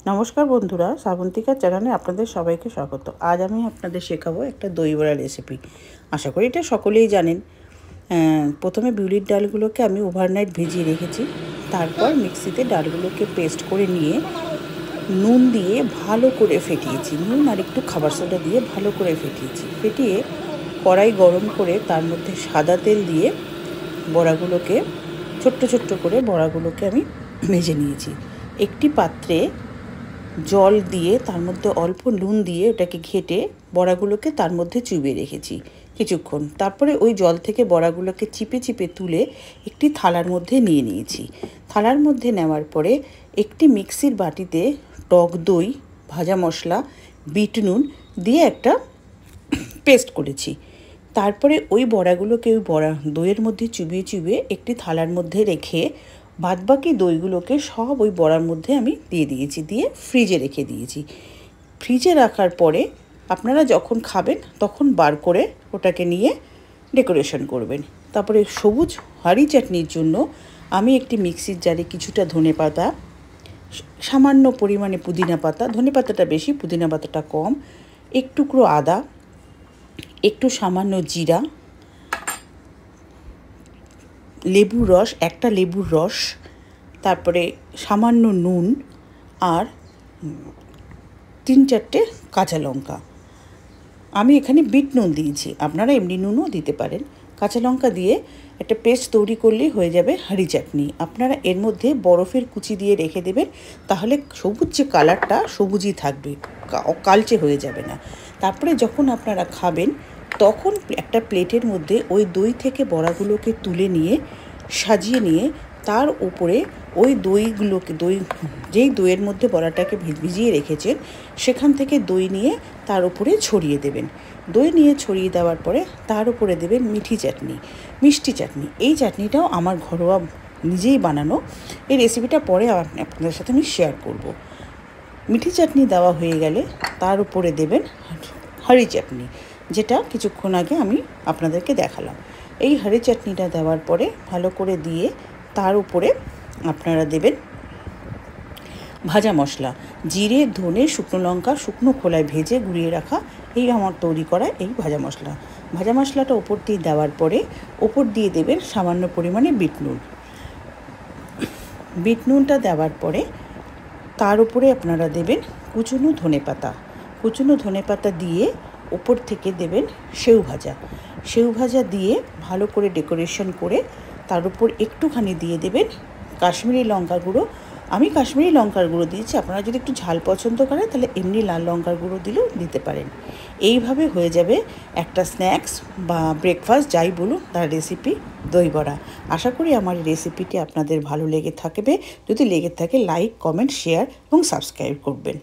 নমস্কার বন্ধুরা, শ্রাবন্তিকা চ্যানেলে আপনাদের সবাইকে স্বাগত। আজ আমি আপনাদের শেখাবো একটা দই বড়া রেসিপি। আশা করি এটা সকলেই জানেন। প্রথমে বিউলির ডালগুলোকে আমি ওভারনাইট ভিজিয়ে রেখেছি। তারপর মিক্সিতে ডালগুলোকে পেস্ট করে নিয়ে নুন দিয়ে ভালো করে ফেটিয়েছি। নুন আর একটু খাবার সোডা দিয়ে ভালো করে ফেটিয়েছি। ফেটিয়ে কড়াই গরম করে তার মধ্যে সাদা তেল দিয়ে বড়াগুলোকে ছোট্ট ছোট্ট করে বড়াগুলোকে আমি ভেজে নিয়েছি। একটি পাত্রে জল দিয়ে তার মধ্যে অল্প নুন দিয়ে ওটাকে ঘেটে বড়াগুলোকে তার মধ্যে চুবিয়ে রেখেছি কিছুক্ষণ। তারপরে ওই জল থেকে বড়াগুলোকে চিপে চিপে তুলে একটি থালার মধ্যে নিয়ে নিয়েছি। থালার মধ্যে নেওয়ার পরে একটি মিক্সির বাটিতে টক দই, ভাজা মশলা, বিট নুন দিয়ে একটা পেস্ট করেছি। তারপরে ওই বড়াগুলোকে ওই দইয়ের মধ্যে চুবিয়ে চুবিয়ে একটি থালার মধ্যে রেখে বাদবাকি দইগুলোকে সব ওই বড়ার মধ্যে আমি দিয়ে দিয়েছি, দিয়ে ফ্রিজে রেখে দিয়েছি। ফ্রিজে রাখার পরে আপনারা যখন খাবেন তখন বার করে ওটাকে নিয়ে ডেকোরেশন করবেন। তারপরে সবুজ হাঁড়ি চাটনির জন্য আমি একটি মিক্সির জারে কিছুটা ধনেপাতা, সামান্য পরিমাণে পুদিনা পাতা, ধনে পাতাটা বেশি, পুদিনা পাতাটা কম, এক টুকরো আদা, একটু সামান্য জিরা, লেবুর রস, একটা লেবুর রস, তারপরে সামান্য নুন আর 3-4টে কাঁচা লঙ্কা। আমি এখানে বিট নুন দিয়েছি, আপনারা এমনি নুনও দিতে পারেন। কাঁচা লঙ্কা দিয়ে একটা পেস্ট তৈরি করলেই হয়ে যাবে হাঁড়ি চাটনি। আপনারা এর মধ্যে বরফের কুচি দিয়ে রেখে দেবেন, তাহলে সবুজ যে কালারটা সবুজই থাকবে, কালচে হয়ে যাবে না। তারপরে যখন আপনারা খাবেন তখন একটা প্লেটের মধ্যে ওই দই থেকে বড়াগুলোকে তুলে নিয়ে সাজিয়ে নিয়ে তার উপরে ওই যেই দইয়ের মধ্যে বড়াটাকে ভিজিয়ে রেখেছেন সেখান থেকে দই নিয়ে তার উপরে ছড়িয়ে দেবেন। দই নিয়ে ছড়িয়ে দেওয়ার পরে তার উপরে দেবেন মিষ্টি চাটনি। এই চাটনিটাও আমার ঘরোয়া নিজেই বানানো। এই রেসিপিটা পরে আপনাদের সাথে আমি শেয়ার করব। মিঠি চাটনি দেওয়া হয়ে গেলে তার উপরে দেবেন হাঁড়ি চাটনি, যেটা কিছুক্ষণ আগে আমি আপনাদেরকে দেখালাম। এই হাঁড়ি চাটনিটা দেওয়ার পরে ভালো করে দিয়ে তার উপরে আপনারা দেবেন ভাজা মশলা, জিরে, ধনে, শুকনো লঙ্কা শুকনো খোলায় ভেজে গুঁড়িয়ে রাখা এই আমার তৈরি করা এই ভাজা মশলা। ভাজা মশলাটা ওপর দিয়ে দেওয়ার পরে ওপর দিয়ে দেবেন সামান্য পরিমাণে বিট নুনটা দেওয়ার পরে তার উপরে আপনারা দেবেন কুচনো ধনেপাতা দিয়ে ওপর থেকে দেবেন সেউ ভাজা দিয়ে ভালো করে ডেকোরেশন করে তার উপর একটুখানি দিয়ে দেবেন কাশ্মীরি লঙ্কার গুঁড়ো। আমি কাশ্মীরি লঙ্কার গুঁড়ো দিয়েছি, আপনারা যদি একটু ঝাল পছন্দ করেন তাহলে এমনি লাল লঙ্কার গুঁড়ো দিলেও দিতে পারেন। এইভাবে হয়ে যাবে একটা স্ন্যাক্স বা ব্রেকফাস্ট যাই বলুন তার রেসিপি দই বড়া। আশা করি আমার রেসিপিটি আপনাদের ভালো লেগে থাকবে। যদি লেগে থাকে লাইক, কমেন্ট, শেয়ার এবং সাবস্ক্রাইব করবেন।